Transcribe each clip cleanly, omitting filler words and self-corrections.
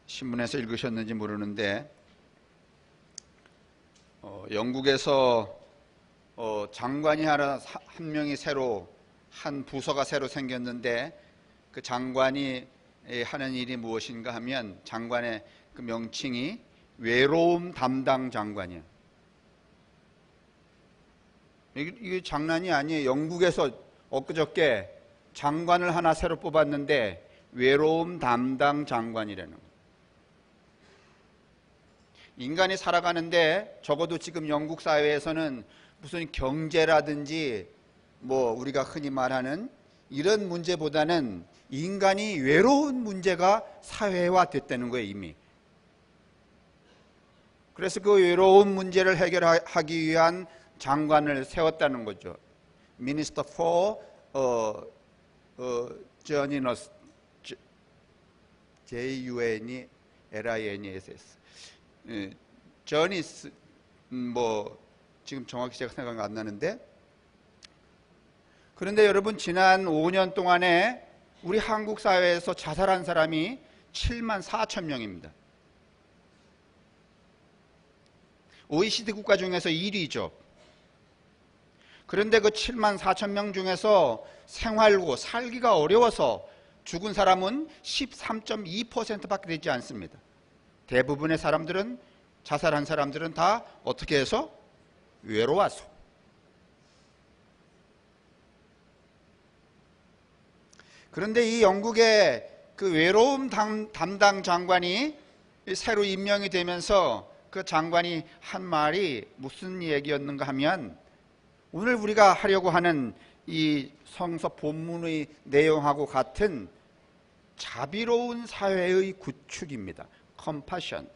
신문에서 읽으셨는지 모르는데 영국에서 장관이 한 명이 새로 한 부서가 새로 생겼는데 그 장관이 하는 일이 무엇인가 하면 장관의 그 명칭이 외로움 담당 장관이에요. 이게 장난이 아니에요. 영국에서 엊그저께 장관을 하나 새로 뽑았는데 외로움 담당 장관이라는 거예요. 인간이 살아가는데 적어도 지금 영국 사회에서는 무슨 경제라든지 뭐 우리가 흔히 말하는 이런 문제보다는 인간이 외로운 문제가 사회화됐다는 거예요, 이미. 그래서 그 외로운 문제를 해결하기 위한 장관을 세웠다는 거죠. Minister for Journalists, JUNELINESS. 저니스 뭐 지금 정확히 제가 생각이 안 나는데, 그런데 여러분 지난 5년 동안에 우리 한국 사회에서 자살한 사람이 7만 4천 명입니다. OECD 국가 중에서 1위죠. 그런데 그 7만 4천 명 중에서 생활고 살기가 어려워서 죽은 사람은 13.2%밖에 되지 않습니다. 대부분의 사람들은, 자살한 사람들은 다 어떻게 해서? 외로워서. 그런데 이 영국의 그 외로움 담당 장관이 새로 임명이 되면서 그 장관이 한 말이 무슨 얘기였는가 하면, 오늘 우리가 하려고 하는 이 성서 본문의 내용하고 같은 자비로운 사회의 구축입니다. 컴패션.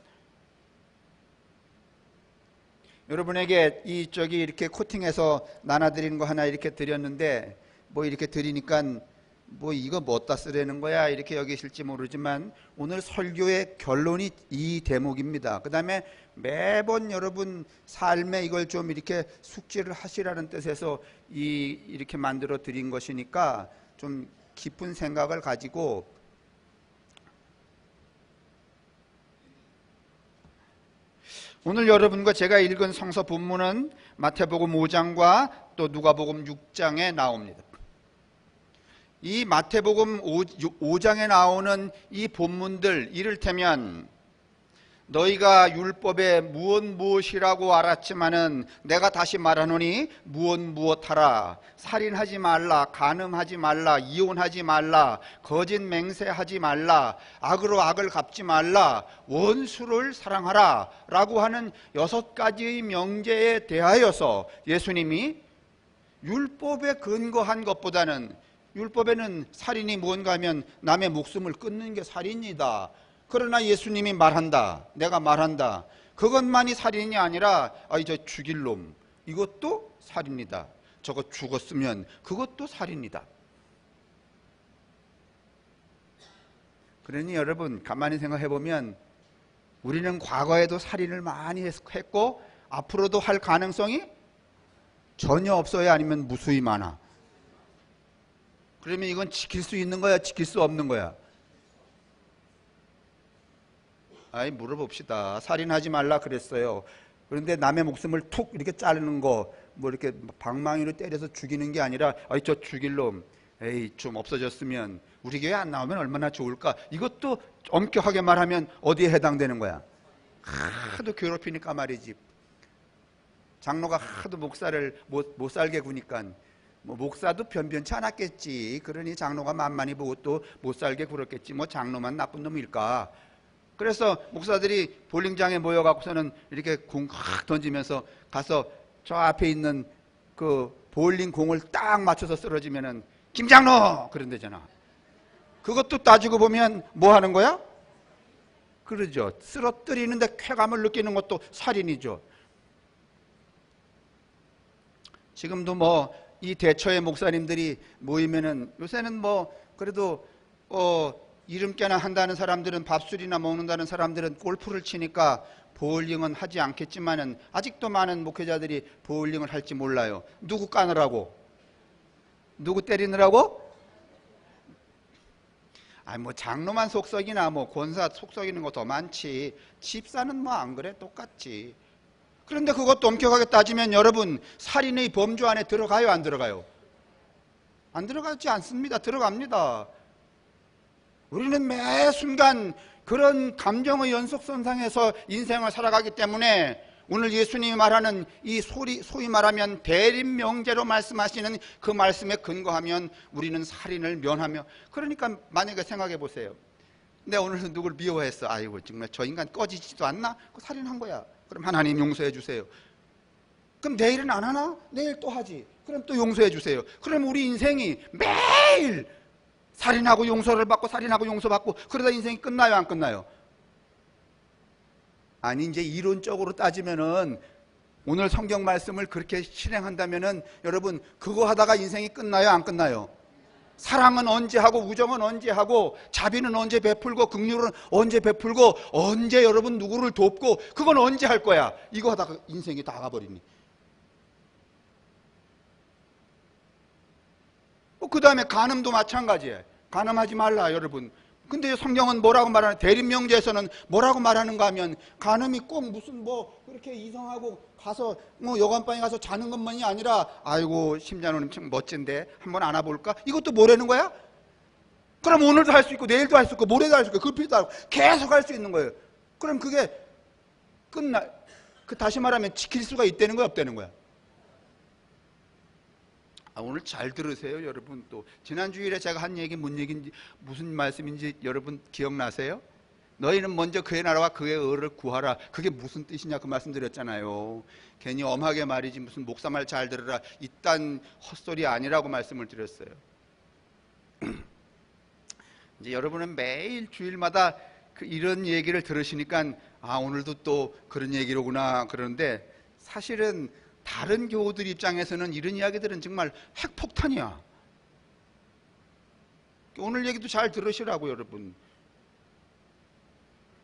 여러분에게 이쪽이 이렇게 코팅해서 나눠드리는 거 하나 이렇게 드렸는데, 뭐 이렇게 드리니까 뭐 이거 뭐다 쓰려는 거야 이렇게 여기실지 모르지만 오늘 설교의 결론이 이 대목입니다. 그 다음에 매번 여러분 삶에 이걸 좀 이렇게 숙지를 하시라는 뜻에서 이렇게 만들어 드린 것이니까 좀 깊은 생각을 가지고 오늘 여러분과 제가 읽은 성서 본문은 마태복음 5장과 또 누가복음 6장에 나옵니다. 이 마태복음 5장에 나오는 이 본문들, 이를테면 너희가 율법에 무엇이라고 알았지만은 내가 다시 말하노니 무엇하라. 살인하지 말라, 간음하지 말라, 이혼하지 말라, 거짓 맹세하지 말라, 악으로 악을 갚지 말라, 원수를 사랑하라 라고 하는 6가지의 명제에 대하여서 예수님이 율법에 근거한 것보다는, 율법에는 살인이 뭔가 하면 남의 목숨을 끊는 게 살인이다. 그러나 예수님이 말한다, 내가 말한다, 그것만이 살인이 아니라 저 죽일 놈 이것도 살인이다. 저거 죽었으면 그것도 살인이다. 그러니 여러분 가만히 생각해 보면 우리는 과거에도 살인을 많이 했고 앞으로도 할 가능성이 전혀 없어요? 아니면 무수히 많아? 그러면 이건 지킬 수 있는 거야? 지킬 수 없는 거야? 물어봅시다. 살인하지 말라 그랬어요. 그런데 남의 목숨을 툭 이렇게 자르는 거, 뭐 이렇게 방망이로 때려서 죽이는 게 아니라 저 죽일 놈 좀 없어졌으면 우리 교회 안 나오면 얼마나 좋을까? 이것도 엄격하게 말하면 어디에 해당되는 거야? 하도 괴롭히니까 말이지. 장로가 하도 목사를 못 살게 구니까 뭐 목사도 변변치 않았겠지. 그러니 장로가 만만히 보고 또 못 살게 굴었겠지. 뭐 장로만 나쁜 놈일까? 그래서 목사들이 볼링장에 모여갖고서는 이렇게 공 확 던지면서 가서 저 앞에 있는 그 볼링 공을 딱 맞춰서 쓰러지면은 김장로! 그런다잖아. 그것도 따지고 보면 뭐 하는 거야? 그러죠. 쓰러뜨리는데 쾌감을 느끼는 것도 살인이죠. 지금도 뭐 이 대처의 목사님들이 모이면은 요새는 뭐 그래도 이름께나 한다는 사람들은, 밥술이나 먹는다는 사람들은 골프를 치니까 보울링은 하지 않겠지만은 아직도 많은 목회자들이 보울링을 할지 몰라요. 누구 까느라고? 누구 때리느라고? 뭐 장로만 속썩이나 뭐 권사 속썩이는 거 더 많지. 집사는 뭐 안 그래? 똑같지. 그런데 그것도 엄격하게 따지면 여러분, 살인의 범주 안에 들어가요, 안 들어가요? 안 들어가지 않습니다. 들어갑니다. 우리는 매 순간 그런 감정의 연속선상에서 인생을 살아가기 때문에 오늘 예수님이 말하는 이 소위 말하면 대림명제로 말씀하시는 그 말씀에 근거하면 우리는 살인을 면하며, 그러니까 만약에 생각해 보세요. 내가 오늘 누굴 미워했어. 아이고 정말 저 인간 꺼지지도 않나? 살인한 거야. 그럼 하나님 용서해 주세요. 그럼 내일은 안 하나? 내일 또 하지. 그럼 또 용서해 주세요. 그럼 우리 인생이 매일 살인하고 용서를 받고 살인하고 용서받고 그러다 인생이 끝나요, 안 끝나요? 아니, 이제 이론적으로 따지면은 오늘 성경 말씀을 그렇게 실행한다면은 여러분, 그거 하다가 인생이 끝나요, 안 끝나요? 사랑은 언제 하고, 우정은 언제 하고, 자비는 언제 베풀고, 긍휼은 언제 베풀고, 언제 여러분 누구를 돕고, 그건 언제 할 거야? 이거 하다가 인생이 다 가버리니. 그 다음에 간음도 마찬가지예요. 간음하지 말라, 여러분. 근데 성경은 뭐라고 말하는, 대림명제에서는 뭐라고 말하는가 하면, 간음이 꼭 무슨 뭐 그렇게 이성하고 가서 뭐 여관방에 가서 자는 것만이 아니라, 아이고 심장호님 참 멋진데 한번 안아볼까? 이것도 뭐라는 거야? 그럼 오늘도 할 수 있고 내일도 할 수 있고 모레도 할 수 있고 급히도 하고 계속 할 수 있는 거예요. 그럼 그게 다시 말하면 지킬 수가 있다는 거야, 없다는 거야? 오늘 잘 들으세요, 여러분. 또 지난 주일에 제가 한 얘기 뭔 얘기인지, 무슨 말씀인지 여러분 기억나세요? 너희는 먼저 그의 나라와 그의 의를 구하라. 그게 무슨 뜻이냐 그 말씀드렸잖아요. 괜히 엄하게 말이지 무슨 목사 말 잘 들으라 이딴 헛소리 아니라고 말씀을 드렸어요. 이제 여러분은 매일 주일마다 이런 얘기를 들으시니까 오늘도 또 그런 얘기로구나 그러는데, 사실은 다른 교우들 입장에서는 이런 이야기들은 정말 핵폭탄이야. 오늘 얘기도 잘 들으시라고, 여러분.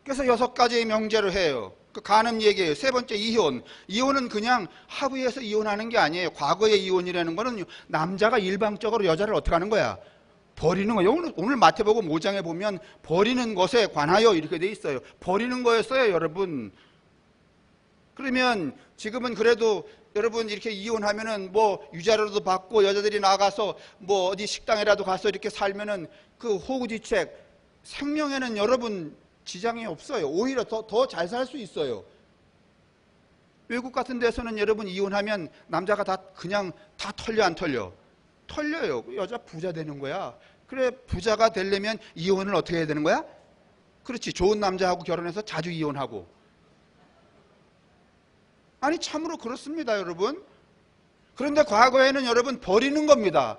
그래서 6가지의 명제를 해요. 그 간음 얘기예요. 세 번째, 이혼. 이혼은 그냥 합의해서 이혼하는 게 아니에요. 과거의 이혼이라는 거는 남자가 일방적으로 여자를 어떻게 하는 거야? 버리는 거예요. 오늘 마태복음 5장에 보면 버리는 것에 관하여 이렇게 돼 있어요. 버리는 거였어요, 여러분. 그러면 지금은 그래도 여러분 이렇게 이혼하면은 뭐 유자료도 받고 여자들이 나가서 뭐 어디 식당이라도 가서 이렇게 살면은 그 호구지책, 생명에는 여러분 지장이 없어요. 오히려 더 잘 살 수 있어요. 외국 같은 데서는 여러분 이혼하면 남자가 그냥 다 털려, 안 털려? 털려요. 여자 부자 되는 거야. 그래, 부자가 되려면 이혼을 어떻게 해야 되는 거야? 그렇지, 좋은 남자하고 결혼해서 자주 이혼하고. 아니 참으로 그렇습니다, 여러분. 그런데 과거에는 여러분 버리는 겁니다.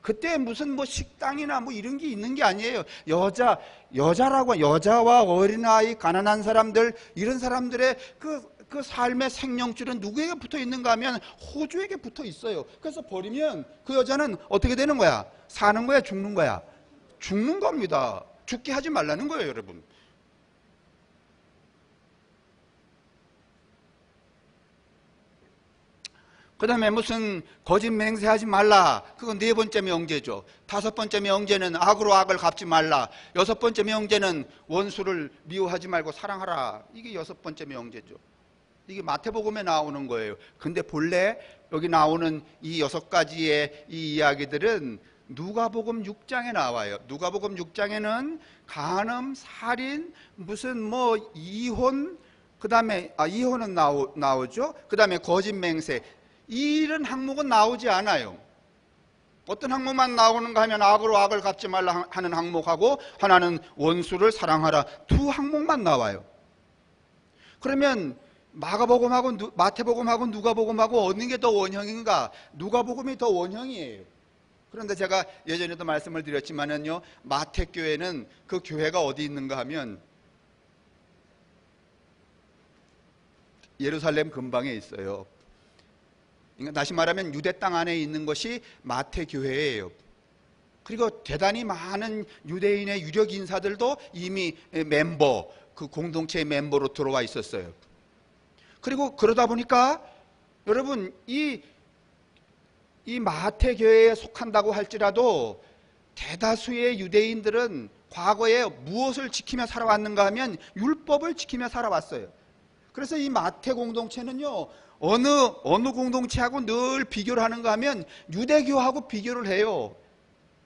그때 무슨 뭐 식당이나 뭐 이런 게 있는 게 아니에요. 여자라고, 여자와 어린아이, 가난한 사람들, 이런 사람들의 그 삶의 생명줄은 누구에게 붙어 있는가 하면 호주에게 붙어 있어요. 그래서 버리면 그 여자는 어떻게 되는 거야? 사는 거야, 죽는 거야? 죽는 겁니다. 죽게 하지 말라는 거예요, 여러분. 그 다음에 무슨 거짓 맹세하지 말라. 그건 4번째 명제죠. 5번째 명제는 악으로 악을 갚지 말라. 6번째 명제는 원수를 미워하지 말고 사랑하라. 이게 6번째 명제죠. 이게 마태복음에 나오는 거예요. 근데 본래 여기 나오는 이 6가지의 이 이야기들은 누가복음 6장에 나와요. 누가복음 6장에는 간음, 살인, 무슨 뭐 이혼, 그 다음에 이혼은 나오죠. 그 다음에 거짓 맹세, 이런 항목은 나오지 않아요. 어떤 항목만 나오는가 하면 악으로 악을 갚지 말라 하는 항목하고, 하나는 원수를 사랑하라, 2 항목만 나와요. 그러면 마가복음하고 마태복음하고 누가복음하고 어느 게 더 원형인가? 누가복음이 더 원형이에요. 그런데 제가 예전에도 말씀을 드렸지만은요, 마태교회는 그 교회가 어디 있는가 하면 예루살렘 근방에 있어요. 그러니까 다시 말하면 유대 땅 안에 있는 것이 마태교회예요. 그리고 대단히 많은 유대인의 유력 인사들도 이미 그 공동체의 멤버로 들어와 있었어요. 그리고 그러다 보니까 여러분 이 마태교회에 속한다고 할지라도 대다수의 유대인들은 과거에 무엇을 지키며 살아왔는가 하면 율법을 지키며 살아왔어요. 그래서 이 마태 공동체는요, 어느 공동체하고 늘 비교를 하는가 하면 유대교하고 비교를 해요.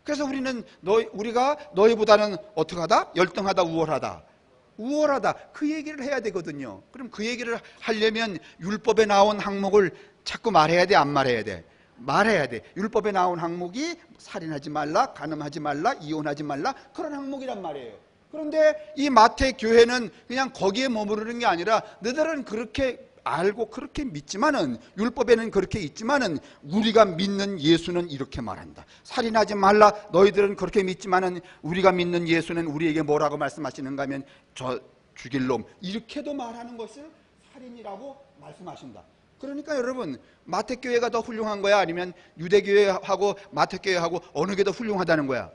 그래서 우리가 너희보다는 어떻게 하다? 열등하다, 우월하다. 그 얘기를 해야 되거든요. 그럼 그 얘기를 하려면 율법에 나온 항목을 자꾸 말해야 돼, 안 말해야 돼? 말해야 돼. 율법에 나온 항목이 살인하지 말라, 간음하지 말라, 이혼하지 말라, 그런 항목이란 말이에요. 그런데 이 마태 교회는 그냥 거기에 머무르는 게 아니라 너희들은 그렇게 알고 그렇게 믿지만은, 율법에는 그렇게 있지만은 우리가 믿는 예수는 이렇게 말한다. 살인하지 말라, 너희들은 그렇게 믿지만은 우리가 믿는 예수는 우리에게 뭐라고 말씀하시는가 하면 저 죽일 놈, 이렇게도 말하는 것을 살인이라고 말씀하신다. 그러니까 여러분, 마태교회가 더 훌륭한 거야? 아니면 유대교회하고 마태교회하고 어느 게 더 훌륭하다는 거야?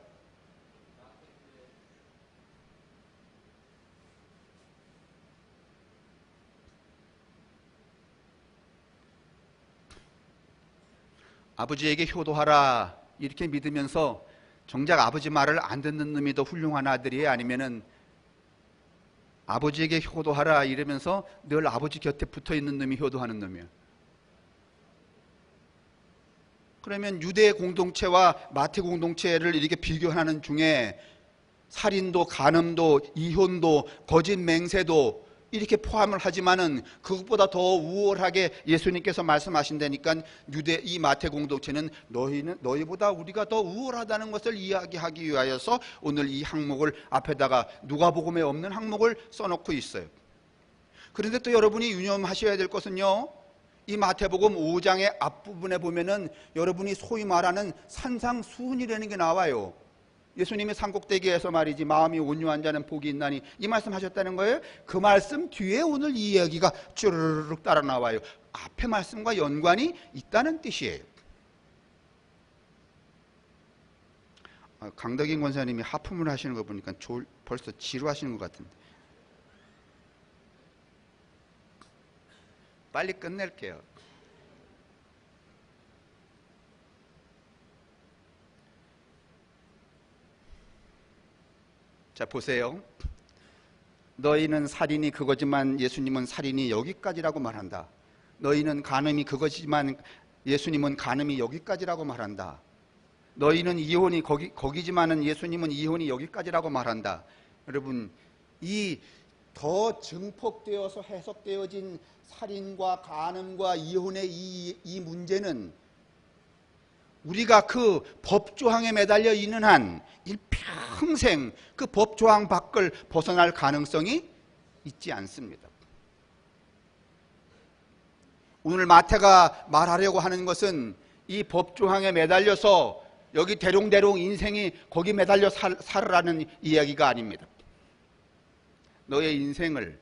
아버지에게 효도하라 이렇게 믿으면서 정작 아버지 말을 안 듣는 놈이 더 훌륭한 아들이에요? 아니면은 아버지에게 효도하라 이러면서 늘 아버지 곁에 붙어있는 놈이 효도하는 놈이에요? 그러면 유대 공동체와 마태 공동체를 이렇게 비교하는 중에 살인도, 간음도, 이혼도, 거짓 맹세도 이렇게 포함을 하지만은 그것보다 더 우월하게 예수님께서 말씀하신다니까 이 마태 공동체는 너희보다 우리가 더 우월하다는 것을 이야기하기 위하여서 오늘 이 항목을 앞에다가 누가복음에 없는 항목을 써놓고 있어요. 그런데 또 여러분이 유념하셔야 될 것은요, 이 마태복음 5장의 앞부분에 보면은 여러분이 소위 말하는 산상수훈이라는 게 나와요. 예수님이 산꼭대기에서 말이지 마음이 온유한 자는 복이 있나니 이 말씀 하셨다는 거예요. 그 말씀 뒤에 오늘 이 이야기가 쭈르륵 따라 나와요. 앞에 말씀과 연관이 있다는 뜻이에요. 강덕인 권사님이 하품을 하시는 거 보니까 벌써 지루하시는 것 같은데 빨리 끝낼게요. 자, 보세요. 너희는 살인이 그거지만 예수님은 살인이 여기까지라고 말한다. 너희는 간음이 그거지만 예수님은 간음이 여기까지라고 말한다. 너희는 이혼이 거기지만은 예수님은 이혼이 여기까지라고 말한다. 여러분, 이 더 증폭되어서 해석되어진 살인과 간음과 이혼의 이 문제는 우리가 그 법조항에 매달려 있는 한 일평생 그 법조항 밖을 벗어날 가능성이 있지 않습니다. 오늘 마태가 말하려고 하는 것은 이 법조항에 매달려서 여기 대롱대롱 인생이 거기 매달려 살으라는 이야기가 아닙니다. 너의 인생을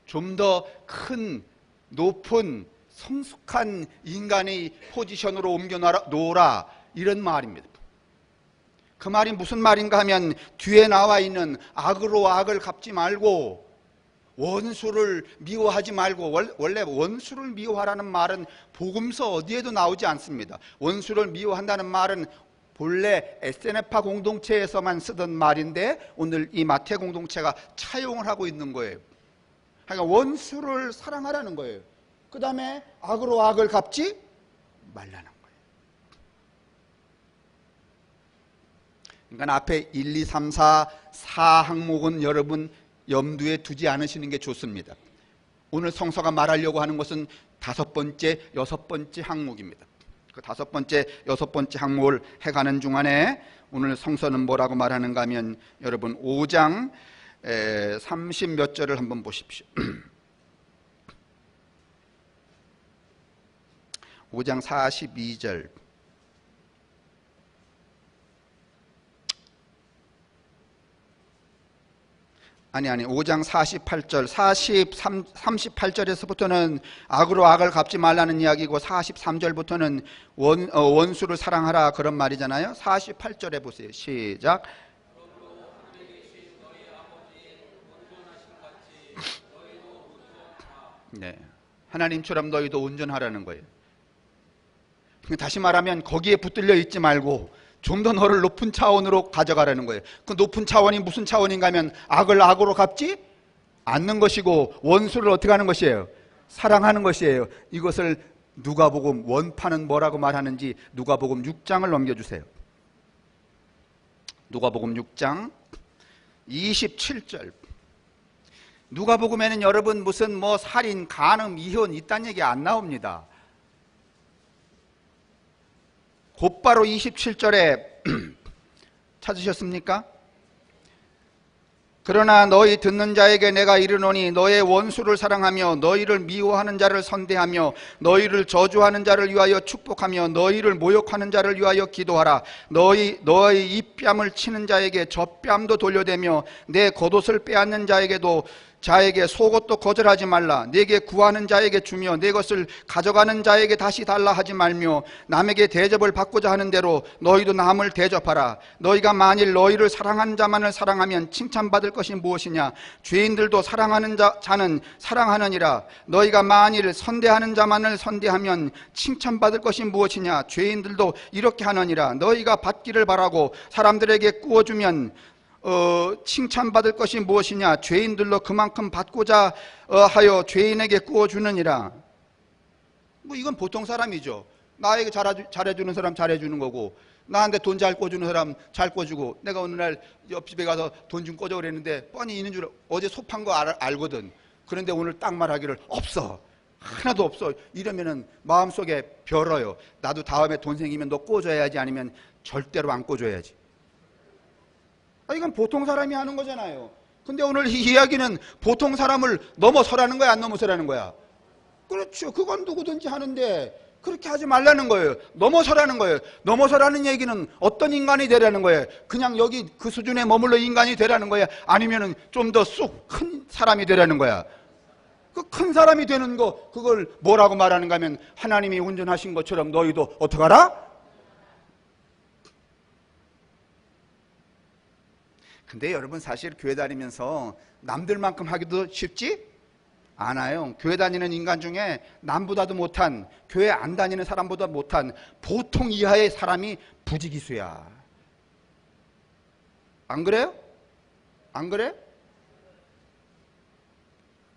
좀 더 큰 높은 성숙한 인간의 포지션으로 옮겨 놓으라, 이런 말입니다. 그 말이 무슨 말인가 하면 뒤에 나와 있는 악으로 악을 갚지 말고 원수를 미워하지 말고, 원래 원수를 미워하라는 말은 복음서 어디에도 나오지 않습니다. 원수를 미워한다는 말은 본래 에세네파 공동체에서만 쓰던 말인데 오늘 이 마태 공동체가 차용을 하고 있는 거예요. 그러니까 원수를 사랑하라는 거예요. 그 다음에 악으로 악을 갚지 말라는 거예요. 그러니까 앞에 1, 2, 3, 4 항목은 여러분 염두에 두지 않으시는 게 좋습니다. 오늘 성서가 말하려고 하는 것은 5번째, 6번째 항목입니다. 그 5번째, 6번째 항목을 해가는 중간에 오늘 성서는 뭐라고 말하는가 하면 여러분 5장 30 몇 절을 한번 보십시오. 5장 42절. 아니 5장 48절 38절에서부터는 악으로 악을 갚지 말라는 이야기고 43절부터는 원수를 사랑하라 그런 말이잖아요. 48절에 보세요. 시작. 네, 하나님처럼 너희도 온전하라는 거예요. 다시 말하면 거기에 붙들려 있지 말고 좀 더 너를 높은 차원으로 가져가라는 거예요. 그 높은 차원이 무슨 차원인가 하면 악을 악으로 갚지 않는 것이고 원수를 어떻게 하는 것이에요? 사랑하는 것이에요. 이것을 누가복음 원판은 뭐라고 말하는지 누가복음 6장을 넘겨주세요. 누가복음 6장 27절. 누가복음에는 여러분 무슨 뭐 살인, 간음, 이혼 이딴 얘기 안 나옵니다. 곧바로 27절에 찾으셨습니까? 그러나 너희 듣는 자에게 내가 이르노니 너의 원수를 사랑하며 너희를 미워하는 자를 선대하며 너희를 저주하는 자를 위하여 축복하며 너희를 모욕하는 자를 위하여 기도하라. 너의 입뺨을 치는 자에게 젖뺨도 돌려대며 내 겉옷을 빼앗는 자에게 속옷도 거절하지 말라. 내게 구하는 자에게 주며 내 것을 가져가는 자에게 다시 달라 하지 말며 남에게 대접을 받고자 하는 대로 너희도 남을 대접하라. 너희가 만일 너희를 사랑하는 자만을 사랑하면 칭찬받을 것이 무엇이냐? 죄인들도 사랑하는 자는 사랑하느니라. 너희가 만일 선대하는 자만을 선대하면 칭찬받을 것이 무엇이냐? 죄인들도 이렇게 하느니라. 너희가 받기를 바라고 사람들에게 구워주면 칭찬받을 것이 무엇이냐? 죄인들로 그만큼 받고자 하여 죄인에게 구워주느니라. 뭐 이건 보통 사람이죠. 나에게 잘해주는 사람 잘해주는 거고, 나한테 돈 잘 꿔주는 사람 잘 꿔주고, 내가 어느 날 옆집에 가서 돈 좀 꿔줘 그랬는데 뻔히 있는 줄 어제 속한 거 알거든. 그런데 오늘 딱 말하기를 없어, 하나도 없어, 이러면은 마음속에 벼러요. 나도 다음에 돈 생기면 너 꿔줘야지, 아니면 절대로 안 꿔줘야지. 이건 보통 사람이 하는 거잖아요. 근데 오늘 이 이야기는 보통 사람을 넘어서라는 거야, 안 넘어서라는 거야? 그렇죠. 그건 누구든지 하는데 그렇게 하지 말라는 거예요. 넘어서라는 거예요. 넘어서라는 얘기는 어떤 인간이 되라는 거예요? 그냥 여기 그 수준에 머물러 인간이 되라는 거야? 아니면은 좀 더 쑥 큰 사람이 되라는 거야? 그 큰 사람이 되는 거, 그걸 뭐라고 말하는가 하면 하나님이 운전하신 것처럼 너희도 어떡하라? 근데 여러분, 사실 교회 다니면서 남들만큼 하기도 쉽지 않아요. 교회 다니는 인간 중에 남보다도 못한, 교회 안 다니는 사람보다 못한 보통 이하의 사람이 부지기수야. 안 그래요? 안 그래?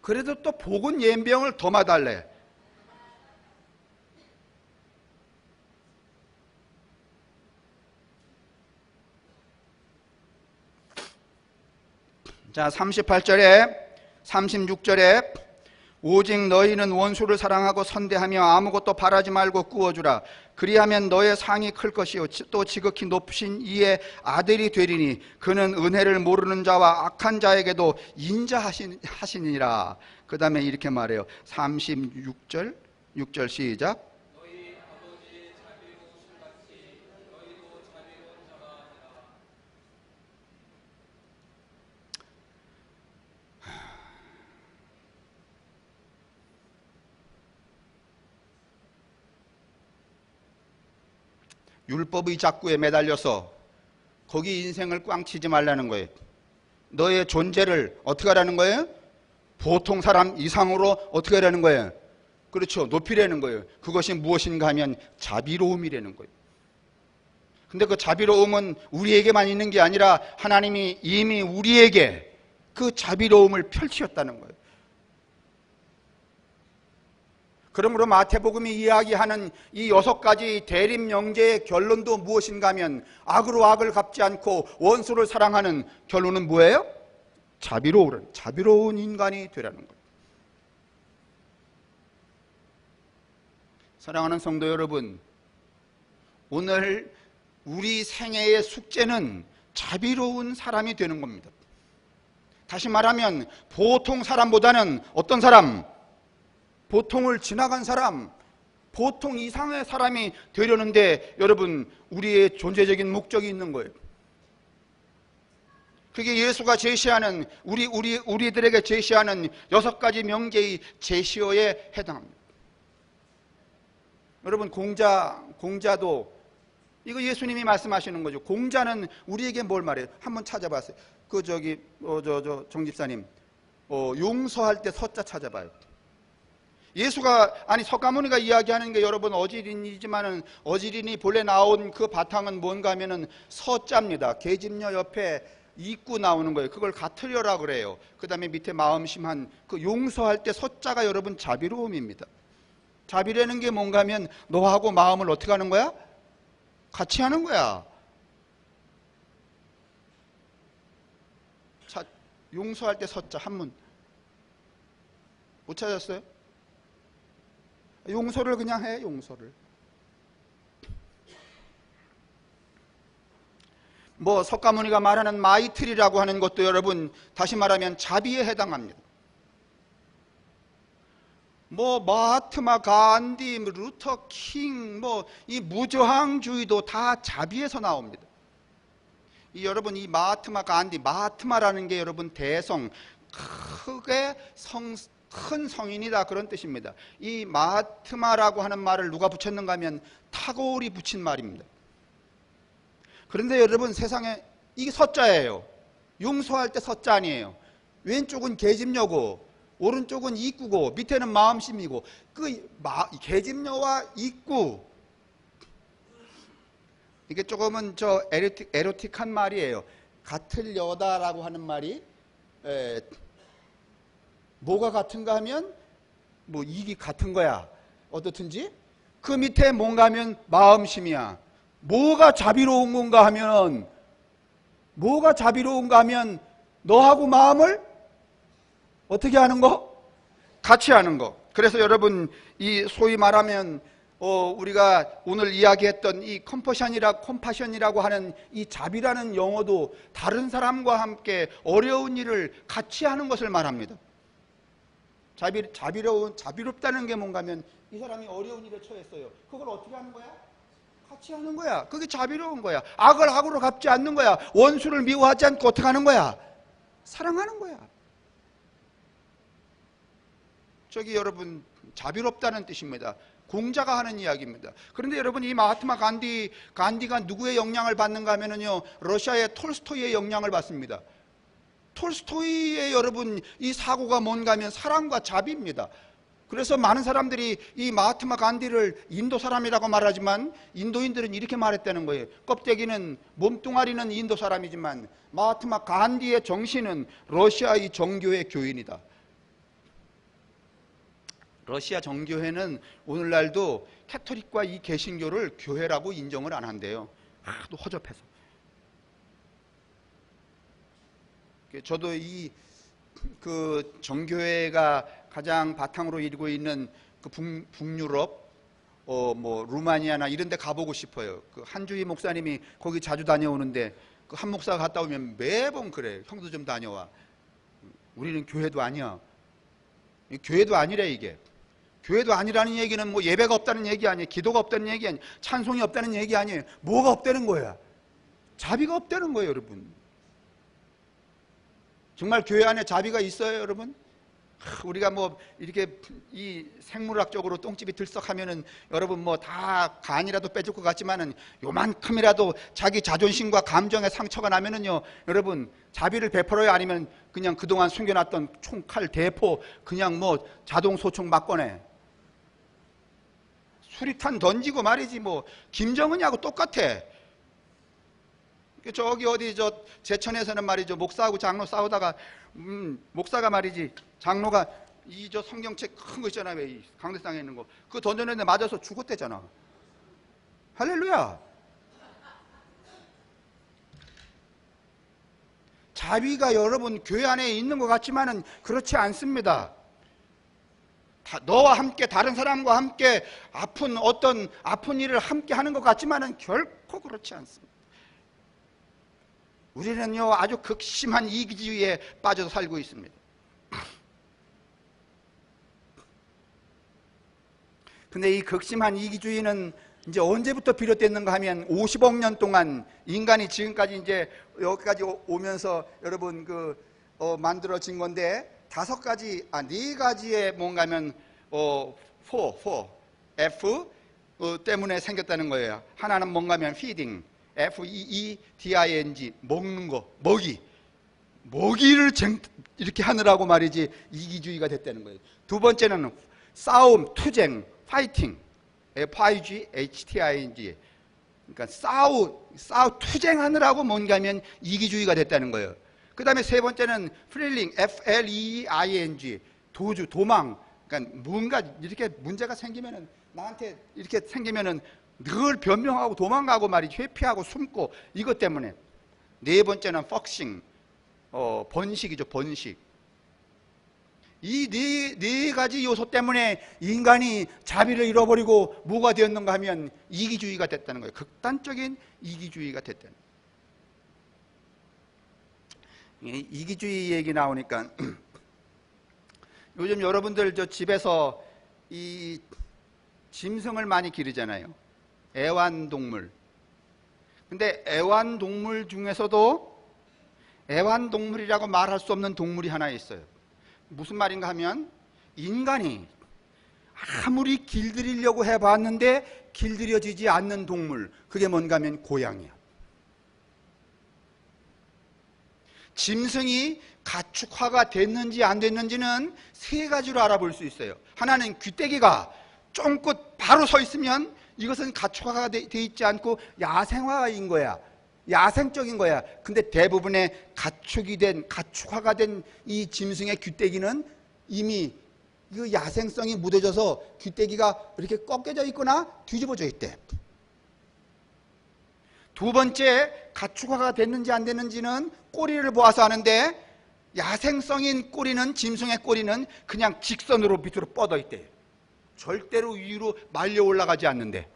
그래도 또 복은 예병을 더 마달래. 자, 38절에 36절에 오직 너희는 원수를 사랑하고 선대하며 아무것도 바라지 말고 구워주라. 그리하면 너의 상이 클 것이요 또 지극히 높으신 이의 아들이 되리니 그는 은혜를 모르는 자와 악한 자에게도 인자하시니라. 그 다음에 이렇게 말해요. 36절 6절 시작. 율법의 작구에 매달려서 거기 인생을 꽝치지 말라는 거예요. 너의 존재를 어떻게 하라는 거예요? 보통 사람 이상으로 어떻게 하라는 거예요? 그렇죠. 높이라는 거예요. 그것이 무엇인가 하면 자비로움이라는 거예요. 근데 그 자비로움은 우리에게만 있는 게 아니라 하나님이 이미 우리에게 그 자비로움을 펼치셨다는 거예요. 그러므로 마태복음이 이야기하는 이 6가지 대립명제의 결론도 무엇인가 하면 악으로 악을 갚지 않고 원수를 사랑하는 결론은 뭐예요? 자비로운 인간이 되라는 거예요. 사랑하는 성도 여러분, 오늘 우리 생애의 숙제는 자비로운 사람이 되는 겁니다. 다시 말하면 보통 사람보다는 어떤 사람? 보통을 지나간 사람, 보통 이상의 사람이 되려는데 여러분, 우리의 존재적인 목적이 있는 거예요. 그게 예수가 제시하는, 우리들에게 제시하는 6가지 명제의 제시어에 해당합니다. 여러분, 공자도 이거 예수님이 말씀하시는 거죠. 공자는 우리에게 뭘 말해요? 한번 찾아봤어요. 정 집사님, 용서할 때 서자 찾아봐요. 예수가 아니 석가모니가 이야기하는 게 여러분 어지린이지만은 어지린이 본래 나온 그 바탕은 뭔가 하면은 서자입니다. 계집녀 옆에 입구 나오는 거예요. 그걸 가트려라 그래요. 그 다음에 밑에 마음심한 그 용서할 때 서자가 여러분 자비로움입니다. 자비라는 게 뭔가 하면 너하고 마음을 어떻게 하는 거야? 같이 하는 거야. 자, 용서할 때 서자 한문 못 찾았어요? 용서를 그냥 해. 용서를. 뭐 석가모니가 말하는 마이트리라고 하는 것도 여러분 다시 말하면 자비에 해당합니다. 뭐 마하트마 간디, 루터 킹, 뭐 이 무저항주의도 다 자비에서 나옵니다. 이 여러분 이 마하트마 간디, 마하트마라는 게 여러분 대성, 크게 큰 성인이다 그런 뜻입니다. 이 마하트마라고 하는 말을 누가 붙였는가 하면 타고르이 붙인 말입니다. 그런데 여러분 세상에 이게 서자예요. 용서할 때 서자 아니에요. 왼쪽은 계집녀고 오른쪽은 입구고 밑에는 마음심이고 그 계집녀와 입구 이게 조금은 저 에로틱한 말이에요. 같으려다라고 하는 말이 뭐가 같은가 하면 뭐 이게 같은 거야. 어떻든지 그 밑에 뭔가 하면 마음심이야. 뭐가 자비로운 건가 하면 너하고 마음을 어떻게 하는 거? 같이 하는 거. 그래서 여러분 이 소위 말하면 우리가 오늘 이야기했던 이 컴파션이라고 하는 이 자비라는 용어도 다른 사람과 함께 어려운 일을 같이 하는 것을 말합니다. 자비롭다는 게 뭔가 하면 이 사람이 어려운 일에 처했어요. 그걸 어떻게 하는 거야? 같이 하는 거야. 그게 자비로운 거야. 악을 악으로 갚지 않는 거야. 원수를 미워하지 않고 어떻게 하는 거야? 사랑하는 거야. 저기 여러분 자비롭다는 뜻입니다. 공자가 하는 이야기입니다. 그런데 여러분 이 마하트마 간디가 누구의 영향을 받는가 하면요 러시아의 톨스토이의 영향을 받습니다. 톨스토이의 여러분 이 사고가 뭔가 하면 사랑과 자비입니다. 그래서 많은 사람들이 이 마하트마 간디를 인도 사람이라고 말하지만 인도인들은 이렇게 말했다는 거예요. 껍데기는 몸뚱아리는 인도 사람이지만 마하트마 간디의 정신은 러시아의 정교회 교인이다. 러시아 정교회는 오늘날도 캐토릭과 이 개신교를 교회라고 인정을 안 한대요. 하도 허접해서. 저도 이 그 정교회가 가장 바탕으로 이루고 있는 그 북유럽 뭐 루마니아나 이런 데 가보고 싶어요. 그 한주희 목사님이 거기 자주 다녀오는데 그 한 목사가 갔다 오면 매번 그래. 형도 좀 다녀와. 우리는 교회도 아니야. 교회도 아니래 이게. 교회도 아니라는 얘기는 뭐 예배가 없다는 얘기 아니에요. 기도가 없다는 얘기 아니에요. 찬송이 없다는 얘기 아니에요. 뭐가 없다는 거야? 자비가 없다는 거예요, 여러분. 정말 교회 안에 자비가 있어요, 여러분? 우리가 뭐 이렇게 이 생물학적으로 똥집이 들썩하면은 여러분 뭐 다 간이라도 빼줄 것 같지만은 요만큼이라도 자기 자존심과 감정에 상처가 나면은요, 여러분 자비를 베풀어요? 아니면 그냥 그동안 숨겨놨던 총칼 대포 그냥 뭐 자동 소총 막 꺼내? 수리탄 던지고 말이지. 뭐 김정은이하고 똑같아. 저기 어디 저 제천에서는 말이죠, 목사하고 장로 싸우다가 목사가 말이지, 장로가 이 저 성경책 큰 거 있잖아요, 이 강대상에 있는 거, 그거 던졌는데 맞아서 죽었대잖아. 할렐루야. 자비가 여러분 교회 안에 있는 것 같지만은 그렇지 않습니다. 너와 함께 다른 사람과 함께 아픈 일을 함께 하는 것 같지만은 결코 그렇지 않습니다. 우리는요 아주 극심한 이기주의에 빠져서 살고 있습니다. 근데 이 극심한 이기주의는 이제 언제부터 비롯됐는가 하면 50억 년 동안 인간이 지금까지 이제 여기까지 오면서 여러분 만들어진 건데 네 가지의 뭔가 하면 F 때문에 생겼다는 거예요. 하나는 뭔가 하면 feeding, FEEDING, 먹는 거, 먹이를 이렇게 하느라고 말이지 이기주의가 됐다는 거예요. 두 번째는 싸움, 투쟁, 파이팅, FIGHTING. 그러니까 투쟁하느라고 뭔가 하면 이기주의가 됐다는 거예요. 그 다음에 세 번째는 fleeing, FLEEING, 도주, 도망. 그러니까 뭔가 이렇게 문제가 생기면은, 나한테 이렇게 생기면은 늘 변명하고 도망가고 말이지, 회피하고 숨고, 이것 때문에. 네 번째는 foxing, 번식이죠, 번식. 이 네 가지 요소 때문에 인간이 자비를 잃어버리고 뭐가 되었는가 하면 이기주의가 됐다는 거예요. 극단적인 이기주의가 됐다는 거예요. 이기주의 얘기 나오니까 요즘 여러분들 저 집에서 이 짐승을 많이 기르잖아요. 애완동물. 근데 애완동물 중에서도 애완동물이라고 말할 수 없는 동물이 하나 있어요. 무슨 말인가 하면, 인간이 아무리 길들이려고 해봤는데 길들여지지 않는 동물, 그게 뭔가 하면 고양이야. 짐승이 가축화가 됐는지 안 됐는지는 세 가지로 알아볼 수 있어요. 하나는 귀때기가 쫑긋 바로 서 있으면 이것은 가축화가 돼 있지 않고 야생화인 거야. 야생적인 거야. 근데 대부분의 가축화가 된 이 짐승의 귀때기는 이미 그 야생성이 묻어져서 귀때기가 이렇게 꺾여져 있거나 뒤집어져 있대. 두 번째, 가축화가 됐는지 안 됐는지는 꼬리를 보아서 아는데, 야생성인 꼬리는, 짐승의 꼬리는 그냥 직선으로 밑으로 뻗어 있대. 절대로 위로 말려 올라가지 않는데.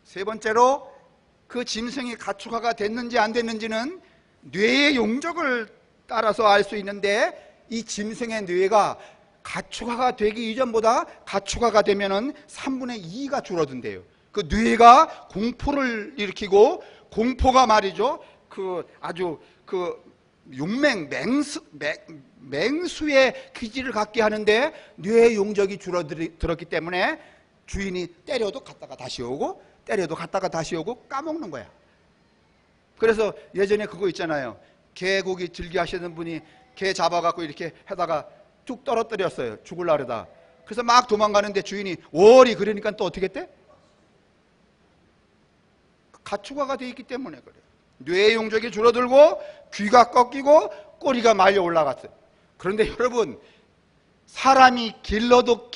세 번째로, 그 짐승이 가축화가 됐는지 안 됐는지는 뇌의 용적을 따라서 알 수 있는데, 이 짐승의 뇌가 가축화가 되기 이전보다 가축화가 되면은 3분의 2가 줄어든대요. 그 뇌가 공포를 일으키고, 공포가 말이죠, 아주 맹수의 기질을 갖게 하는데, 뇌의 용적이 줄어들었기 때문에 주인이 때려도 갔다가 다시 오고, 때려도 갔다가 다시 오고 까먹는 거야. 그래서 예전에 그거 있잖아요. 개고기 즐겨 하시는 분이 개 잡아갖고 이렇게 하다가 쭉 떨어뜨렸어요. 죽을라 그러다. 그래서 막 도망가는데 주인이 월이 그러니까 또 어떻게 했대? 가축화가 돼 있기 때문에 그래요. 뇌의 용적이 줄어들고 귀가 꺾이고 꼬리가 말려 올라갔어요. 그런데 여러분, 사람이 길러도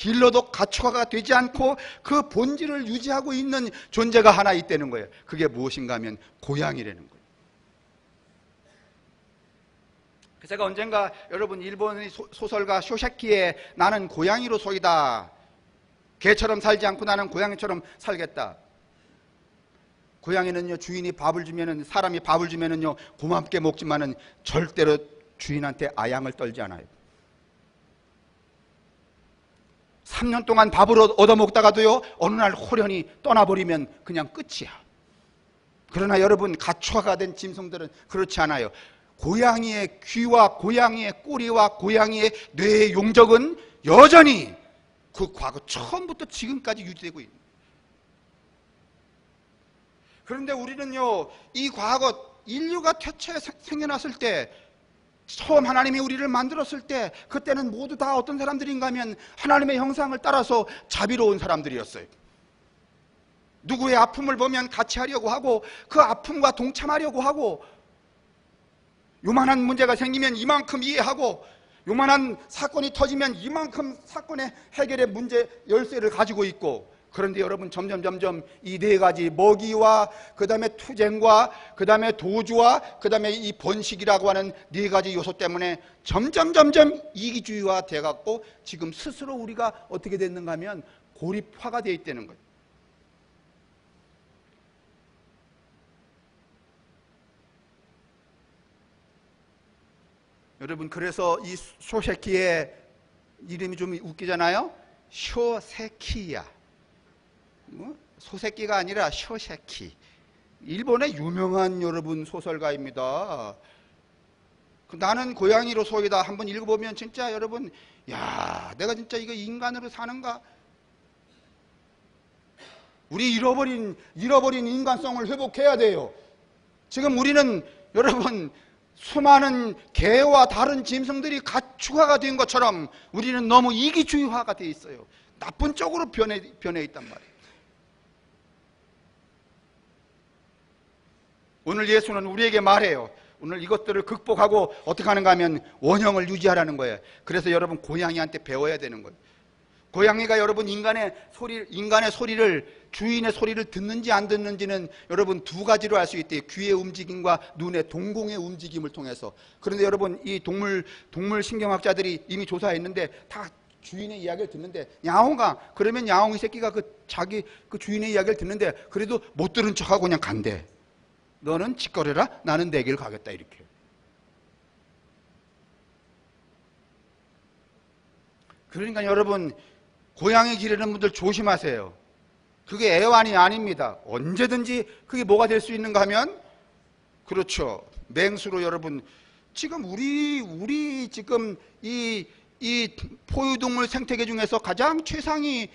가축화가 되지 않고 그 본질을 유지하고 있는 존재가 하나 있다는 거예요. 그게 무엇인가 하면 고양이라는 거예요. 제가 언젠가 여러분, 일본의 소설가 쇼세키의 나는 고양이로 소이다. 개처럼 살지 않고 나는 고양이처럼 살겠다. 고양이는요, 주인이 밥을 주면은, 사람이 밥을 주면은요, 고맙게 먹지만은 절대로 주인한테 아양을 떨지 않아요. 3년 동안 밥을 얻어먹다가도요, 어느 날 호련히 떠나버리면 그냥 끝이야. 그러나 여러분, 가축화가 된 짐승들은 그렇지 않아요. 고양이의 귀와 고양이의 꼬리와 고양이의 뇌의 용적은 여전히 그 과거 처음부터 지금까지 유지되고 있는. 그런데 우리는요, 이 과거 인류가 태초에 생겨났을 때, 처음 하나님이 우리를 만들었을 때, 그때는 모두 다 어떤 사람들인가 하면 하나님의 형상을 따라서 자비로운 사람들이었어요. 누구의 아픔을 보면 같이 하려고 하고, 그 아픔과 동참하려고 하고, 요만한 문제가 생기면 이만큼 이해하고, 요만한 사건이 터지면 이만큼 사건의 해결의 문제 열쇠를 가지고 있고. 그런데 여러분, 점점 이 네 가지, 먹이와 그 다음에 투쟁과 그 다음에 도주와 그 다음에 이 번식이라고 하는 네 가지 요소 때문에 점점 이기주의화 돼갖고 지금 스스로 우리가 어떻게 됐는가 하면 고립화가 돼 있다는 거예요. 여러분, 그래서 이 쇼세키의 이름이 좀 웃기잖아요. 쇼세키야. 소세끼가 아니라 쇼세키. 일본의 유명한 여러분 소설가입니다. 나는 고양이로 소이다. 한번 읽어보면 진짜 여러분, 야, 내가 진짜 이거 인간으로 사는가? 우리 잃어버린 인간성을 회복해야 돼요. 지금 우리는 여러분 수많은 개와 다른 짐승들이 가축화가 된 것처럼 우리는 너무 이기주의화가 돼 있어요. 나쁜 쪽으로 변해 있단 말이에요. 오늘 예수는 우리에게 말해요. 오늘 이것들을 극복하고 어떻게 하는가 하면 원형을 유지하라는 거예요. 그래서 여러분 고양이한테 배워야 되는 거예요. 고양이가 여러분 인간의 소리를, 주인의 소리를 듣는지 안 듣는지는 여러분 두 가지로 알 수 있대요. 귀의 움직임과 눈의 동공의 움직임을 통해서. 그런데 여러분 이 동물 신경학자들이 이미 조사했는데 다 주인의 이야기를 듣는데, 야옹아 그러면 야옹이 새끼가 자기 주인의 이야기를 듣는데 그래도 못 들은 척하고 그냥 간대. 너는 짓거려라, 나는 내 길 가겠다, 이렇게. 그러니까 여러분 고양이 기르는 분들 조심하세요. 그게 애완이 아닙니다. 언제든지 그게 뭐가 될 수 있는가 하면, 그렇죠, 맹수로. 여러분 지금 우리 지금 이 포유동물 생태계 중에서 가장 최상위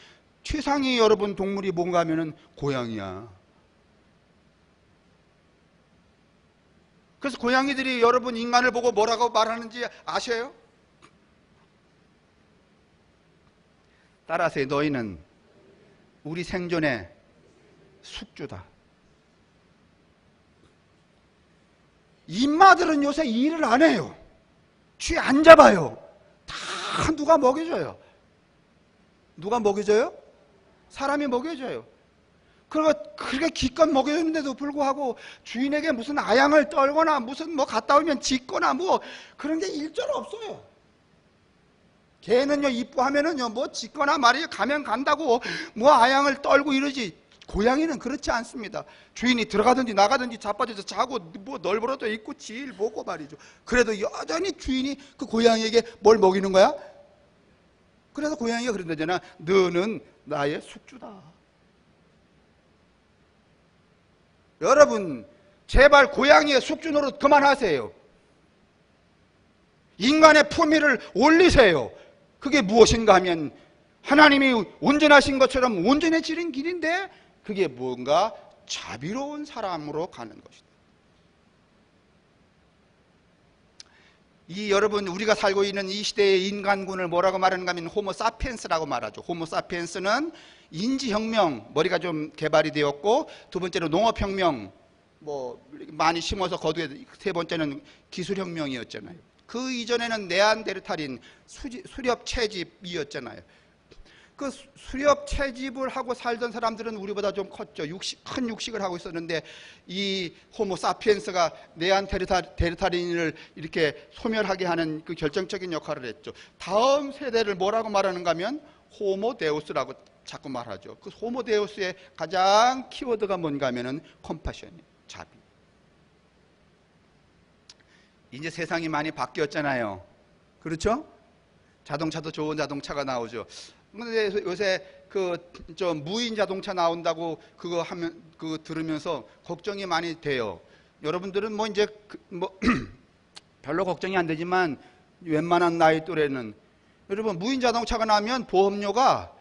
여러분 동물이 뭔가 하면은 고양이야. 그래서 고양이들이 여러분 인간을 보고 뭐라고 말하는지 아셔요? 따라서 너희는 우리 생존의 숙주다. 인마들은 요새 일을 안 해요. 쥐 안 잡아요. 다 누가 먹여줘요. 누가 먹여줘요? 사람이 먹여줘요. 그렇게 기껏 먹여주는데도 불구하고 주인에게 무슨 아양을 떨거나 무슨 뭐 갔다 오면 짖거나 뭐 그런 게 일절 없어요. 개는요 이뻐하면은요 뭐 짖거나 말이에요. 가면 간다고 뭐 아양을 떨고 이러지. 고양이는 그렇지 않습니다. 주인이 들어가든지 나가든지 자빠져서 자고 뭐 널브러져 있고 질 보고 말이죠. 그래도 여전히 주인이 그 고양이에게 뭘 먹이는 거야? 그래서 고양이가 그런다잖아. 너는 나의 숙주다. 여러분 제발 고양이의 숙주 노릇 그만하세요. 인간의 품위를 올리세요. 그게 무엇인가 하면 하나님이 온전하신 것처럼 온전해지는 길인데, 그게 뭔가 자비로운 사람으로 가는 것이다. 여러분 우리가 살고 있는 이 시대의 인간군을 뭐라고 말하는가 하면 호모사피엔스라고 말하죠. 호모사피엔스는 인지혁명, 머리가 좀 개발이 되었고, 두 번째로 농업혁명, 뭐 많이 심어서 거두게, 세 번째는 기술혁명이었잖아요. 그 이전에는 네안데르탈인 수렵 채집이었잖아요. 그 수렵 채집을 하고 살던 사람들은 우리보다 좀 컸죠. 큰 육식을 하고 있었는데 이 호모사피엔스가 네안데르탈인을 이렇게 소멸하게 하는 그 결정적인 역할을 했죠. 다음 세대를 뭐라고 말하는가 하면 호모데우스라고 자꾸 말하죠. 그 호모데우스의 가장 키워드가 뭔가 하면은 컴패션이에요. 자비. 이제 세상이 많이 바뀌었잖아요. 그렇죠? 자동차도 좋은 자동차가 나오죠. 근데 요새 저 무인 자동차 나온다고 그거 들으면서 걱정이 많이 돼요. 여러분들은 뭐 이제 별로 걱정이 안 되지만 웬만한 나이 또래는, 여러분 무인 자동차가 나오면 보험료가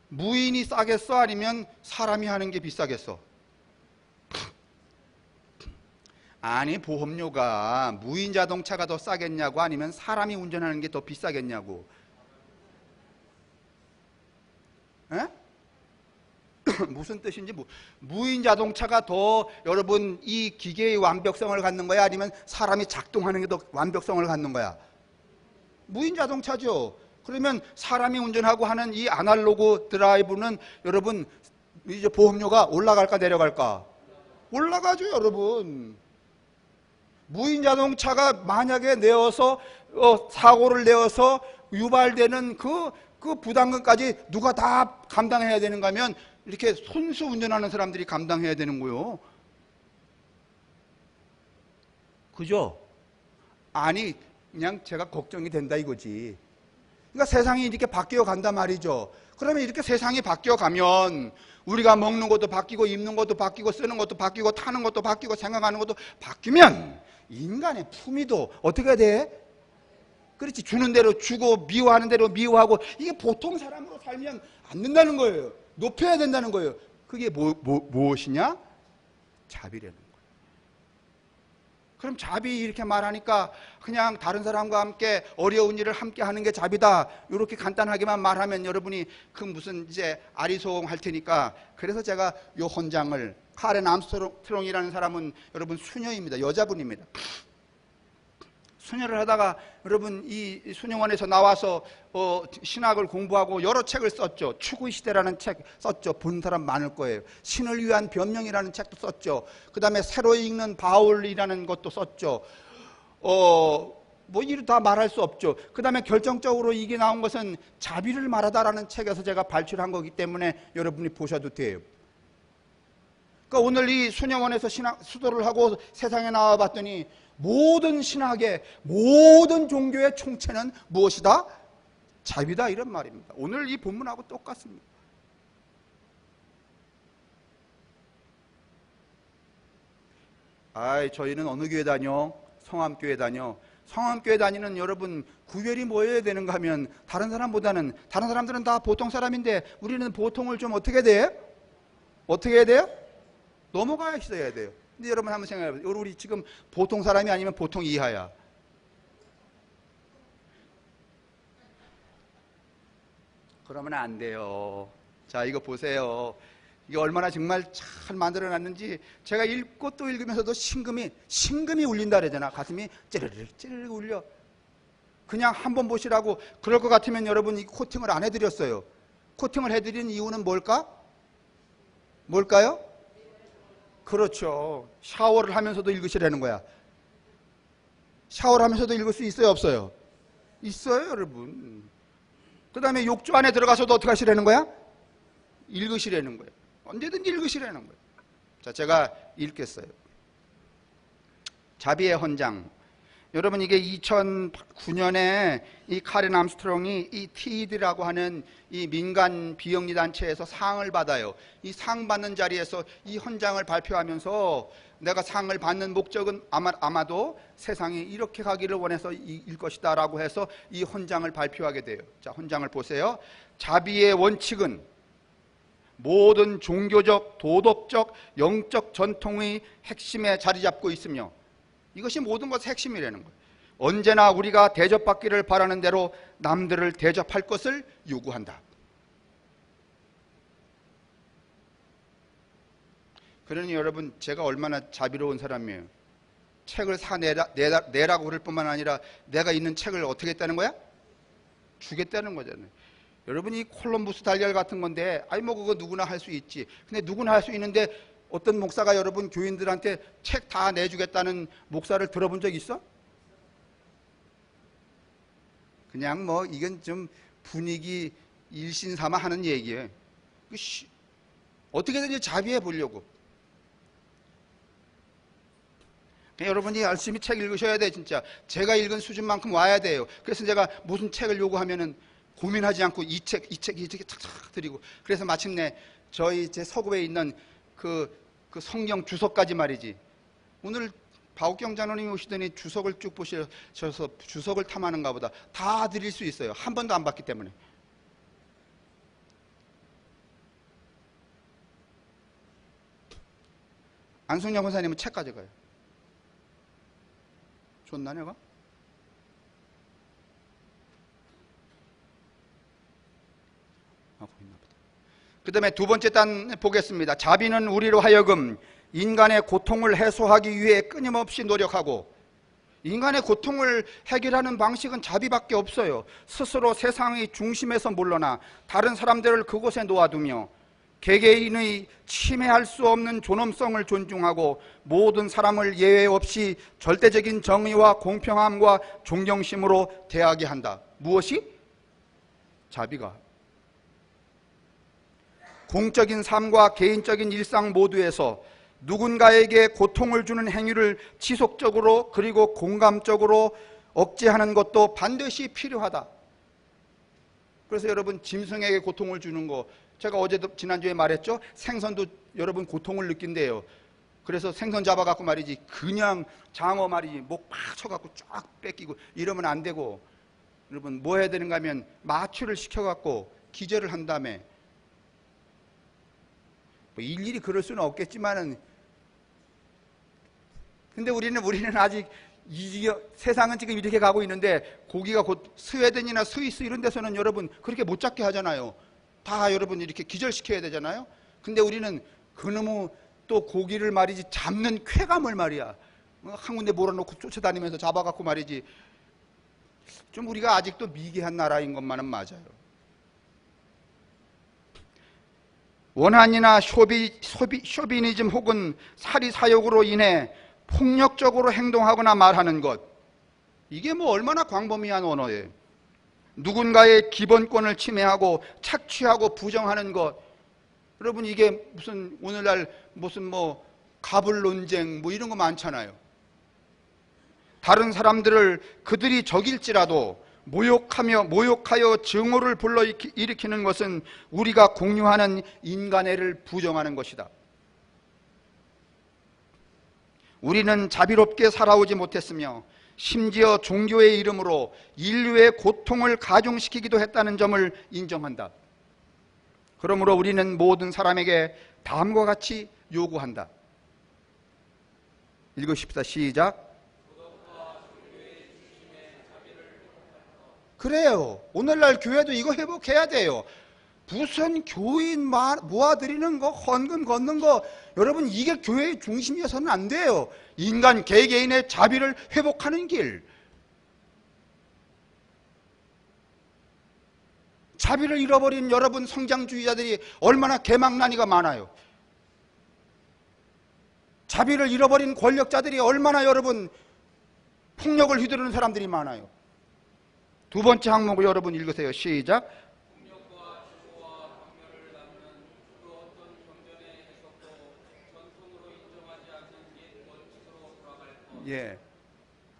무인이 싸겠어 아니면 사람이 하는 게 비싸겠어? 아니, 보험료가 무인 자동차가 더 싸겠냐고 아니면 사람이 운전하는 게 더 비싸겠냐고. 에? 무슨 뜻인지. 무인 자동차가 더 여러분 이 기계의 완벽성을 갖는 거야 아니면 사람이 작동하는 게 더 완벽성을 갖는 거야? 무인 자동차죠. 그러면 사람이 운전하고 하는 이 아날로그 드라이브는 여러분 이제 보험료가 올라갈까 내려갈까? 올라가죠, 여러분. 무인 자동차가 만약에 사고를 내어서 유발되는 그 부담금까지 누가 다 감당해야 되는가 하면 이렇게 손수 운전하는 사람들이 감당해야 되는 거요. 그죠? 아니, 그냥 제가 걱정이 된다 이거지. 그러니까 세상이 이렇게 바뀌어 간단 말이죠. 그러면 이렇게 세상이 바뀌어 가면 우리가 먹는 것도 바뀌고 입는 것도 바뀌고 쓰는 것도 바뀌고 타는 것도 바뀌고 생각하는 것도 바뀌면 인간의 품위도 어떻게 돼? 그렇지. 주는 대로 주고 미워하는 대로 미워하고, 이게 보통 사람으로 살면 안 된다는 거예요. 높여야 된다는 거예요. 그게 무엇이냐? 자비라는 거예요. 그럼 자비 이렇게 말하니까 그냥 다른 사람과 함께 어려운 일을 함께 하는 게 자비다, 이렇게 간단하게만 말하면 여러분이 그 무슨 이제 아리송 할 테니까, 그래서 제가 요 헌장을, 카렌 암스트롱이라는 사람은 여러분 수녀입니다. 여자분입니다. 수녀를 하다가 여러분 이 수녀원에서 나와서 신학을 공부하고 여러 책을 썼죠. 추구의 시대라는 책 썼죠. 본 사람 많을 거예요. 신을 위한 변명이라는 책도 썼죠. 그 다음에 새로 읽는 바울이라는 것도 썼죠. 뭐 이루 다 말할 수 없죠. 그 다음에 결정적으로 이게 나온 것은 자비를 말하다라는 책에서 제가 발췌한 거기 때문에 여러분이 보셔도 돼요. 그러니까 오늘 이 수녀원에서 수도를 하고 세상에 나와 봤더니 모든 신학의, 모든 종교의 총체는 무엇이다? 자비다, 이런 말입니다. 오늘 이 본문하고 똑같습니다. 저희는 어느 교회 다녀? 성암교회 다녀. 성암교회 다니는 여러분 구별이 뭐여야 되는가 하면, 다른 사람보다는, 다른 사람들은 다 보통 사람인데 우리는 보통을 좀 어떻게 돼? 어떻게 해야 돼요? 넘어가야 있어야 돼요. 근데 여러분 한번 생각해 보세요. 우리 지금 보통 사람이 아니면 보통 이하야. 그러면 안 돼요. 자, 이거 보세요. 이게 얼마나 정말 잘 만들어놨는지. 제가 읽고 또 읽으면서도 심금이 울린다 그러잖아. 가슴이 찌르륵 찌르륵 울려. 그냥 한번 보시라고. 그럴 것 같으면 여러분 이 코팅을 안 해드렸어요. 코팅을 해드린 이유는 뭘까요? 그렇죠. 샤워를 하면서도 읽으시라는 거야. 샤워를 하면서도 읽을 수 있어요, 없어요? 있어요, 여러분. 그 다음에 욕조 안에 들어가서도 어떻게 하시라는 거야? 읽으시라는 거예요. 언제든지 읽으시라는 거예요. 자, 제가 읽겠어요. 자비의 헌장. 여러분, 이게 2009년에 이 카렌 암스트롱이 이 TED라고 하는 이 민간 비영리 단체에서 상을 받아요. 이 상 받는 자리에서 이 헌장을 발표하면서 내가 상을 받는 목적은 아마도 세상이 이렇게 가기를 원해서일 것이다 라고 해서 이 헌장을 발표하게 돼요. 자, 헌장을 보세요. 자비의 원칙은 모든 종교적, 도덕적, 영적 전통의 핵심에 자리 잡고 있으며, 이것이 모든 것의 핵심이라는 거예요. 언제나 우리가 대접받기를 바라는 대로 남들을 대접할 것을 요구한다. 그러니 여러분, 제가 얼마나 자비로운 사람이에요. 책을 내라고 그럴 뿐만 아니라 내가 있는 책을 어떻게 했다는 거야? 주겠다는 거잖아요. 여러분, 이 콜럼부스 달걀 같은 건데, 뭐 그거 누구나 할 수 있지. 근데 누구나 할 수 있는데 어떤 목사가 여러분 교인들한테 책 다 내주겠다는 목사를 들어본 적 있어? 그냥 뭐 이건 좀 분위기 일신삼아 하는 얘기예요. 어떻게든지 자비해 보려고. 여러분이 열심히 책 읽으셔야 돼. 진짜 제가 읽은 수준만큼 와야 돼요. 그래서 제가 무슨 책을 요구하면은 고민하지 않고 이 책 착착 드리고, 그래서 마침내 제 서구에 있는 그 성경 주석까지 말이지. 오늘 바옥경 장로님이 오시더니 주석을 쭉 보셔서 주석을 탐하는가 보다. 다 드릴 수 있어요. 한 번도 안 봤기 때문에. 안승영 권사님은 책 가져가요. 좋나 내가? 그 다음에 두 번째 단 보겠습니다. 자비는 우리로 하여금 인간의 고통을 해소하기 위해 끊임없이 노력하고, 인간의 고통을 해결하는 방식은 자비밖에 없어요. 스스로 세상의 중심에서 물러나 다른 사람들을 그곳에 놓아두며 개개인의 침해할 수 없는 존엄성을 존중하고 모든 사람을 예외 없이 절대적인 정의와 공평함과 존경심으로 대하게 한다. 무엇이? 자비가. 공적인 삶과 개인적인 일상 모두에서 누군가에게 고통을 주는 행위를 지속적으로 그리고 공감적으로 억제하는 것도 반드시 필요하다. 그래서 여러분, 짐승에게 고통을 주는 거, 제가 지난주에 말했죠. 생선도 여러분 고통을 느낀대요. 그래서 생선 잡아갖고 말이지, 그냥 장어 말이지 목 팍 쳐갖고 쫙 뺏기고 이러면 안 되고, 여러분 뭐 해야 되는가 하면 마취를 시켜갖고 기절을 한 다음에, 뭐 일일이 그럴 수는 없겠지만은 근데 우리는 아직 세상은 지금 이렇게 가고 있는데 고기가 곧 스웨덴이나 스위스 이런 데서는 여러분 그렇게 못 잡게 하잖아요. 다 여러분 이렇게 기절시켜야 되잖아요. 근데 우리는 그놈의 또 고기를 말이지 잡는 쾌감을 말이야 한 군데 몰아놓고 쫓아다니면서 잡아갖고 말이지 좀 우리가 아직도 미개한 나라인 것만은 맞아요. 원한이나 쇼비니즘 혹은 사리사욕으로 인해 폭력적으로 행동하거나 말하는 것, 이게 뭐 얼마나 광범위한 언어예요. 누군가의 기본권을 침해하고 착취하고 부정하는 것, 여러분 이게 무슨 오늘날 무슨 뭐 갑을 논쟁 뭐 이런 거 많잖아요. 다른 사람들을 그들이 적일지라도 모욕하여 증오를 불러일으키는 것은 우리가 공유하는 인간애를 부정하는 것이다. 우리는 자비롭게 살아오지 못했으며 심지어 종교의 이름으로 인류의 고통을 가중시키기도 했다는 점을 인정한다. 그러므로 우리는 모든 사람에게 다음과 같이 요구한다. 읽으십시다. 시작. 그래요. 오늘날 교회도 이거 회복해야 돼요. 무슨 교인 모아드리는 거, 헌금 걷는 거, 여러분 이게 교회의 중심이어서는 안 돼요. 인간 개개인의 자비를 회복하는 길. 자비를 잃어버린 여러분 성장주의자들이 얼마나 개망나니가 많아요. 자비를 잃어버린 권력자들이 얼마나 여러분 폭력을 휘두르는 사람들이 많아요. 두 번째 항목을 여러분 읽으세요. 시작. 폭력과 증오와 박멸을 낳는 그 어떤 경전의 해석도 전통으로 인정하지 않는 옛 원칙으로 돌아갈 것. 예.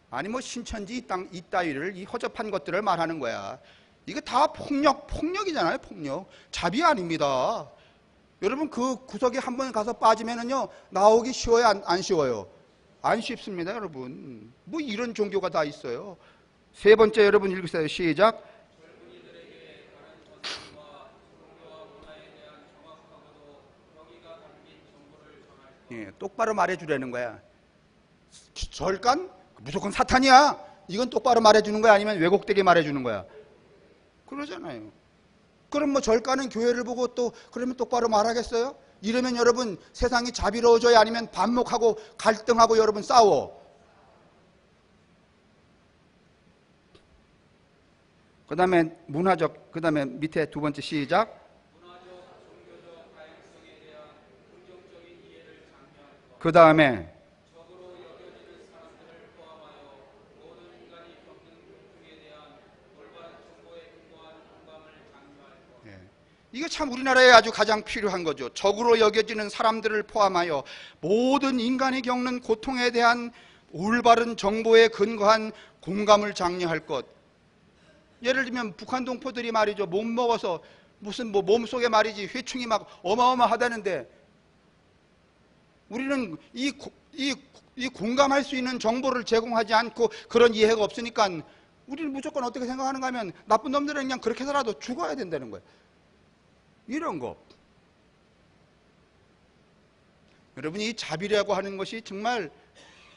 아니 뭐 신천지 이 따위를 이 허접한 것들을 말하는 거야. 이거 다 폭력이잖아요. 폭력. 자비 아닙니다. 여러분 그 구석에 한번 가서 빠지면은요 나오기 쉬워요, 안 쉬워요? 안 쉽습니다, 여러분. 뭐 이런 종교가 다 있어요. 세 번째 여러분 읽으세요. 시작. 젊은이들에게 다른 전통과 종교와 문화에 대한 정확하고도 정의가 담긴 정보를 전할 것. 예, 똑바로 말해주라는 거야. 절간? 무조건 사탄이야. 이건 똑바로 말해주는 거야, 아니면 왜곡되게 말해주는 거야? 그러잖아요. 그럼 뭐 절간은 교회를 보고 또 그러면 똑바로 말하겠어요? 이러면 여러분 세상이 자비로워져야 아니면 반목하고 갈등하고 여러분 싸워. 그 다음에 문화적, 그 다음에 밑에 두 번째 시작. 문화적, 종교적 다양성에 대한 긍정적인 이해를 장려할 것. 그 다음에 적으로 여겨지는 사람들을 포함하여 모든 인간이 겪는 고통에 대한 올바른 정보에 근거한 공감을 장려할 것. 예. 이게 참 우리나라에 아주 가장 필요한 거죠. 적으로 여겨지는 사람들을 포함하여 모든 인간이 겪는 고통에 대한 올바른 정보에 근거한 공감을 장려할 것. 예를 들면 북한 동포들이 말이죠, 못 먹어서 무슨 뭐 몸속에 말이지 회충이 막 어마어마하다는데 우리는 이 공감할 수 있는 정보를 제공하지 않고 그런 이해가 없으니까 우리는 무조건 어떻게 생각하는가 하면 나쁜 놈들은 그냥 그렇게 해서라도 죽어야 된다는 거예요. 이런 거. 여러분 이 자비라고 하는 것이 정말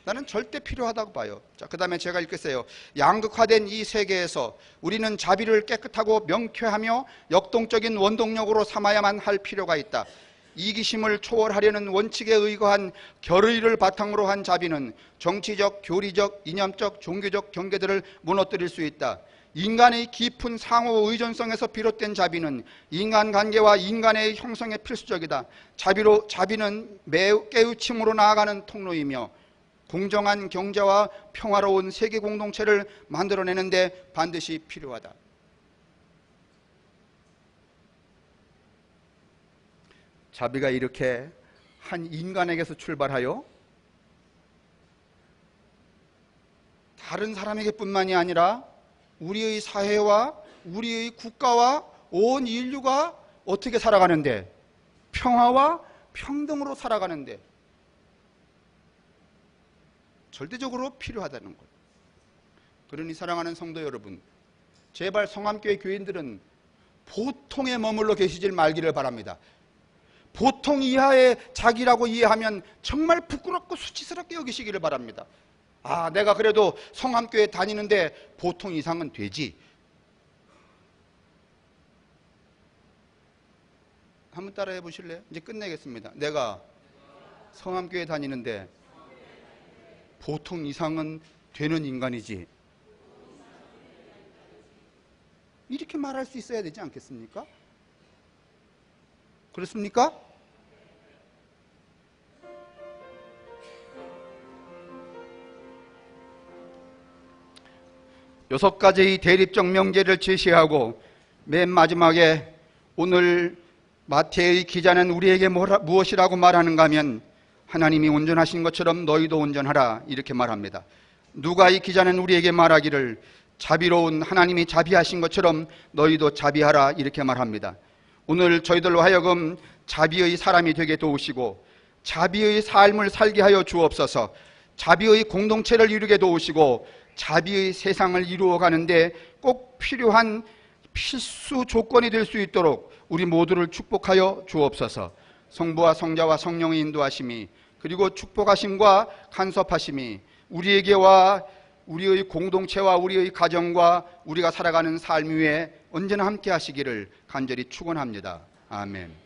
나는 절대 필요하다고 봐요. 자, 그 다음에 제가 읽겠어요. 양극화된 이 세계에서 우리는 자비를 깨끗하고 명쾌하며 역동적인 원동력으로 삼아야만 할 필요가 있다. 이기심을 초월하려는 원칙에 의거한 결의를 바탕으로 한 자비는 정치적, 교리적, 이념적, 종교적 경계들을 무너뜨릴 수 있다. 인간의 깊은 상호 의존성에서 비롯된 자비는 인간관계와 인간의 형성에 필수적이다. 자비는 매우 깨우침으로 나아가는 통로이며 공정한 경제와 평화로운 세계 공동체를 만들어내는데 반드시 필요하다. 자비가 이렇게 한 인간에게서 출발하여 다른 사람에게 뿐만이 아니라 우리의 사회와 우리의 국가와 온 인류가 어떻게 살아가는데, 평화와 평등으로 살아가는데 절대적으로 필요하다는 것. 그러니 사랑하는 성도 여러분, 제발 성함교회 교인들은 보통에 머물러 계시질 말기를 바랍니다. 보통 이하의 자기라고 이해하면 정말 부끄럽고 수치스럽게 여기시기를 바랍니다. 아, 내가 그래도 성함교회 다니는데 보통 이상은 되지. 한번 따라해 보실래요? 이제 끝내겠습니다. 내가 성함교회 다니는데 보통 이상은 되는 인간이지. 이렇게 말할 수 있어야 되지 않겠습니까? 그렇습니까? 여섯 가지의 대립적 명제를 제시하고 맨 마지막에 오늘 마태의 기자는 우리에게 무엇이라고 말하는가 하면 하나님이 온전하신 것처럼 너희도 온전하라 이렇게 말합니다. 누가의 기자는 우리에게 말하기를 자비로운 하나님이 자비하신 것처럼 너희도 자비하라 이렇게 말합니다. 오늘 저희들로 하여금 자비의 사람이 되게 도우시고 자비의 삶을 살게 하여 주옵소서. 자비의 공동체를 이루게 도우시고 자비의 세상을 이루어가는데 꼭 필요한 필수 조건이 될 수 있도록 우리 모두를 축복하여 주옵소서. 성부와 성자와 성령의 인도하심이 그리고 축복하심과 간섭하심이 우리에게와 우리의 공동체와 우리의 가정과 우리가 살아가는 삶 위에 언제나 함께 하시기를 간절히 축원합니다. 아멘.